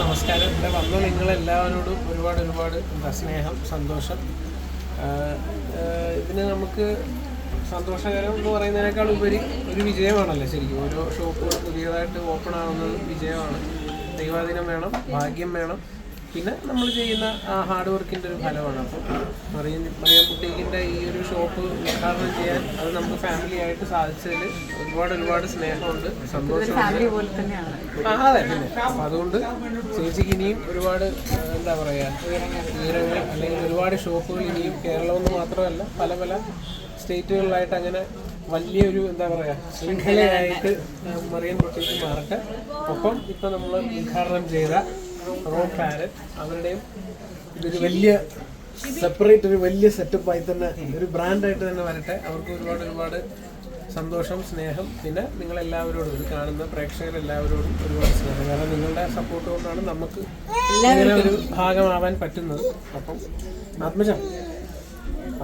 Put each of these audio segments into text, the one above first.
നമസ്കാരം. ഇവിടെ വന്ന നിങ്ങളെല്ലാവരോടും ഒരുപാട് സ്നേഹം, സന്തോഷം. ഇതിന് നമുക്ക് സന്തോഷകരം എന്ന് പറയുന്നതിനേക്കാൾ ഉപരി ഒരു വിജയമാണല്ലോ ശരിക്കും. ഓരോ ഷോപ്പുകൾ പുതിയതായിട്ട് ഓപ്പൺ ആവുന്നത് വിജയമാണ്. ദൈവാധീനം വേണം, ഭാഗ്യം വേണം, പിന്നെ നമ്മൾ ചെയ്യുന്ന ഹാർഡ് വർക്കിൻ്റെ ഒരു ഫലമാണ്. അപ്പം മറിയം ബുട്ടീക്കിൻ്റെ ഈ ഒരു ഷോപ്പ് ഉദ്ഘാടനം ചെയ്യാൻ അത് നമുക്ക് ഫാമിലി ആയിട്ട് സാധിച്ചതിൽ ഒരുപാട് സ്നേഹമുണ്ട്, സന്തോഷമുണ്ട്. അതെ, പിന്നെ അപ്പം അതുകൊണ്ട് ചേച്ചിക്ക് ഇനിയും ഒരുപാട് എന്താ പറയുക ഉയരങ്ങൾ അല്ലെങ്കിൽ ഒരുപാട് ഷോപ്പുകൾ ഇനിയും കേരളമെന്ന് മാത്രമല്ല പല സ്റ്റേറ്റുകളിലായിട്ട് അങ്ങനെ വലിയൊരു എന്താ പറയുക ശൃംഖലയായിട്ട് മറിയം ബുട്ടീക്ക് മാറട്ടെ. ഒപ്പം ഇപ്പം നമ്മൾ ഉദ്ഘാടനം ചെയ്ത റോം പാരറ്റ് അവരുടെയും ഇതൊരു വലിയ സെപ്പറേറ്റ് ഒരു വലിയ സെറ്റപ്പായി തന്നെ ഒരു ബ്രാൻഡായിട്ട് തന്നെ വരട്ടെ. അവർക്ക് ഒരുപാട് സന്തോഷം, സ്നേഹം. പിന്നെ നിങ്ങളെല്ലാവരോടും ഇത് കാണുന്ന പ്രേക്ഷകരെല്ലാവരോടും ഒരുപാട് സ്നേഹം. കാരണം നിങ്ങളുടെ സപ്പോർട്ട് കൊണ്ടാണ് നമുക്ക് ഇങ്ങനെ ഒരു ഭാഗമാവാൻ പറ്റുന്നത്. അപ്പം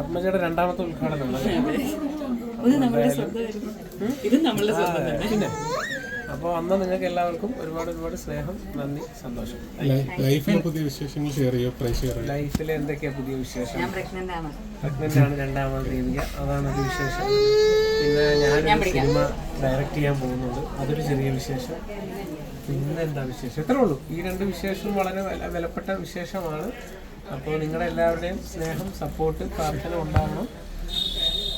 ആത്മജയുടെ രണ്ടാമത്തെ ഉദ്ഘാടനമാണ്. പിന്നെ അപ്പോൾ അന്ന് നിങ്ങൾക്ക് എല്ലാവർക്കും ഒരുപാട് സ്നേഹം, നന്ദി, സന്തോഷം. ലൈഫിലെ പുതിയ വിശേഷങ്ങൾ ഷെയർ ചെയ്യുക. ലൈഫിൽ എന്തൊക്കെയാണ് പുതിയ വിശേഷം? പ്രഗ്നന്റ് ആണ്, രണ്ടാമത് ദേവിക, അതാണ് ഒരു വിശേഷം. പിന്നെ ഞാനൊരു സിനിമ ഡയറക്റ്റ് ചെയ്യാൻ പോകുന്നുണ്ട്, അതൊരു ചെറിയ വിശേഷം. പിന്നെ എന്താ വിശേഷം? ഇത്രേ ഉള്ളൂ. ഈ രണ്ട് വിശേഷവും വളരെ വിലപ്പെട്ട വിശേഷമാണ്. അപ്പോൾ നിങ്ങളുടെ എല്ലാവരുടെയും സ്നേഹം, സപ്പോർട്ട്, പ്രാർത്ഥന ഉണ്ടാവണം.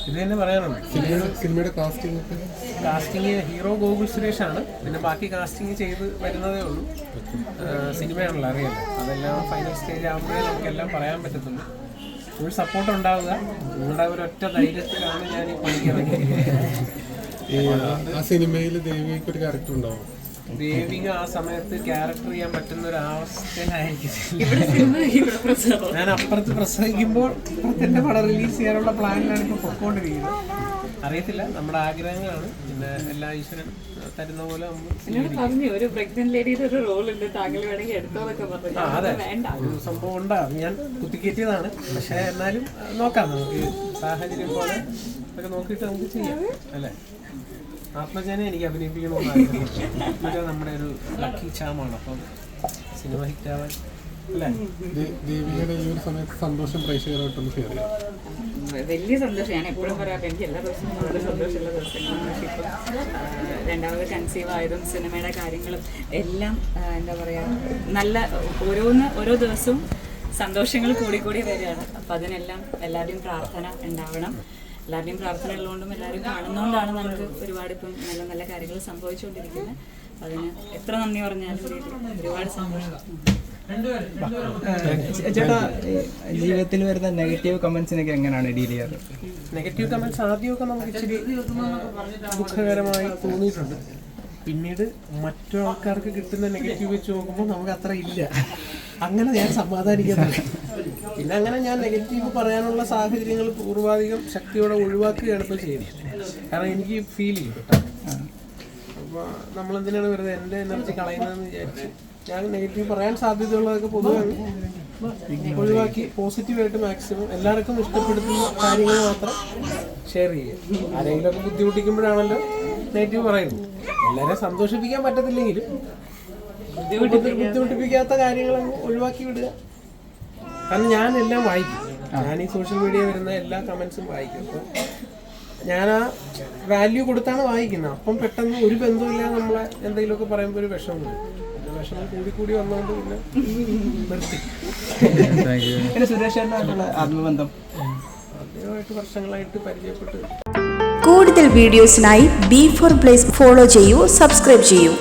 ഇത് തന്നെ പറയാനുണ്ട്. സിനിമയുടെ കാസ്റ്റിംഗ് ഹീറോ ഗോകുൽ സുരേഷാണ്. പിന്നെ ബാക്കി കാസ്റ്റിംഗ് ചെയ്ത് വരുന്നതേ ഉള്ളൂ. സിനിമയാണല്ലോ, അറിയാലോ. അതെല്ലാം ഫൈനൽ സ്റ്റേജ് ആകുമ്പോഴേ നമുക്കെല്ലാം പറയാൻ പറ്റത്തുള്ളൂ. ഫുൾ സപ്പോർട്ട് ഉണ്ടാവുക. നിങ്ങളുടെ ഒരൊറ്റ ധൈര്യത്തിലാണ് ഞാൻ ഈ പണിക്ക് ഇറങ്ങിയിരിക്കുന്നത്. ആ സിനിമയിൽ ദേവിക്ക് ഒരു ക്യാരക്ടർ ഉണ്ടാവും. ദേവിക ആ സമയത്ത് ക്യാരക്ടർ ചെയ്യാൻ പറ്റുന്ന ഒരു അവസ്ഥയിലായിരിക്കും. ഞാൻ അപ്പുറത്ത് പ്രസംഗിക്കുമ്പോൾ ഇപ്പുറത്തെ പടം റിലീസ് ചെയ്യാനുള്ള പ്ലാനിലാണ് ഇപ്പോൾ പൊക്കോണ്ടിരിക്കുന്നത്. അറിയത്തില്ല, നമ്മുടെ ആഗ്രഹങ്ങളാണ്. പിന്നെ എല്ലാ ഈശ്വരൻ തരുന്ന പോലെ അതെ ഒരു സംഭവം ഉണ്ടാകും. ഞാൻ കുത്തിക്കയറ്റിയതാണ്. പക്ഷെ എന്നാലും നോക്കാം, നമുക്ക് സാഹചര്യം പോലെ ഒക്കെ നോക്കിയിട്ട് നമുക്ക് ചെയ്യാം അല്ലേ. ആത്മജനെ എനിക്ക് അഭിനയിപ്പിക്കണമെന്ന് നമ്മുടെ ഒരു ലക്കി ചാമാണ്. അപ്പം സിനിമ ഹിറ്റാവാൻ അല്ലേ. ദേവികയുടെ ഈ ഒരു സമയത്ത് സന്തോഷം പ്രേക്ഷകരായിട്ടൊന്ന് ഷെയർ ചെയ്യാം. വലിയ സന്തോഷം. ഞാൻ എപ്പോഴും പറയാം, എനിക്ക് എല്ലാ ദിവസവും വളരെ സന്തോഷമുള്ള ദിവസങ്ങളാണ്. പക്ഷേ ഇപ്പം രണ്ടാമത് കൺസീവ് ആയതും സിനിമയുടെ കാര്യങ്ങളും എല്ലാം എന്താ പറയുക, നല്ല ഓരോ ദിവസവും സന്തോഷങ്ങൾ കൂടി വരികയാണ്. അപ്പം അതിനെല്ലാം എല്ലാവരുടെയും പ്രാർത്ഥന ഉണ്ടാവണം. എല്ലാവരുടെയും പ്രാർത്ഥന ഉള്ളതുകൊണ്ടും എല്ലാവരും കാണുന്നതുകൊണ്ടാണ് നമുക്ക് ഒരുപാട് ഇപ്പം നല്ല കാര്യങ്ങൾ സംഭവിച്ചുകൊണ്ടിരിക്കുന്നത്. അതിന് എത്ര നന്ദി പറഞ്ഞാലും ഒരുപാട് സന്തോഷം. ചേട്ടാ, ജീവിതത്തിൽ വരുന്ന നെഗറ്റീവ് കമന്റ്സിനൊക്കെ എങ്ങനെയാണ് ഡീൽ ചെയ്യാറ്? നെഗറ്റീവ് കമന്റ്സ് ആദ്യമൊക്കെ നമുക്ക് ഇച്ചിരി ദുഃഖകരമായി തോന്നിയിട്ടുണ്ട്. പിന്നീട് മറ്റു ആൾക്കാർക്ക് കിട്ടുന്ന നെഗറ്റീവ് വെച്ച് നോക്കുമ്പോൾ നമുക്ക് അത്ര ഇല്ല. അങ്ങനെ ഞാൻ സമാധാനിക്കുന്നുണ്ട്. പിന്നെ അങ്ങനെ ഞാൻ നെഗറ്റീവ് പറയാനുള്ള സാഹചര്യങ്ങൾ പൂർവാധികം ശക്തിയോടെ ഒഴിവാക്കുകയാണ് ഇപ്പോൾ ചെയ്യുന്നത്. കാരണം എനിക്ക് ഫീൽ ചെയ്യും കേട്ടോ. അപ്പോൾ നമ്മളെന്തിനാണ് വെറുതെ എൻ്റെ എനർജി കളയുന്നതെന്ന് വിചാരിച്ച് ഞാൻ നെഗറ്റീവ് പറയാൻ സാധ്യതയുള്ളതൊക്കെ പൊതുവെ ഒഴിവാക്കി പോസിറ്റീവായിട്ട് മാക്സിമം എല്ലാവർക്കും ഇഷ്ടപ്പെടുത്തുന്ന കാര്യങ്ങൾ മാത്രം ഷെയർ ചെയ്യുക. ആരെങ്കിലുമൊക്കെ ബുദ്ധിമുട്ടിക്കുമ്പോഴാണല്ലോ നെഗറ്റീവ് പറയുന്നത്. എല്ലാവരെയും സന്തോഷിപ്പിക്കാൻ പറ്റത്തില്ലെങ്കിലും ബുദ്ധിമുട്ടിപ്പിക്കാത്ത കാര്യങ്ങൾ ഒഴിവാക്കി വിടുക. കാരണം ഞാൻ എല്ലാം വായിക്കും. ഞാൻ ഈ സോഷ്യൽ മീഡിയ വരുന്ന എല്ലാ കമൻസും വായിക്കും. അപ്പം ഞാൻ ആ വാല്യൂ കൊടുത്താണ് വായിക്കുന്നത്. അപ്പം പെട്ടെന്ന് ഒരു ബന്ധമില്ലാതെ നമ്മളെ എന്തെങ്കിലുമൊക്കെ പറയുമ്പോൾ ഒരു വിഷമം കൂടി വന്നുകൊണ്ട് പിന്നെ നിർത്തി. സുരേഷായിട്ടുള്ള ആത്മബന്ധം അദ്ദേഹമായിട്ട് വർഷങ്ങളായിട്ട് പരിചയപ്പെട്ട്. കൂടുതൽ വീഡിയോസിനായി B4 Blaze ഫോളോ ചെയ്യൂ, സബ്സ്ക്രൈബ് ചെയ്യൂ.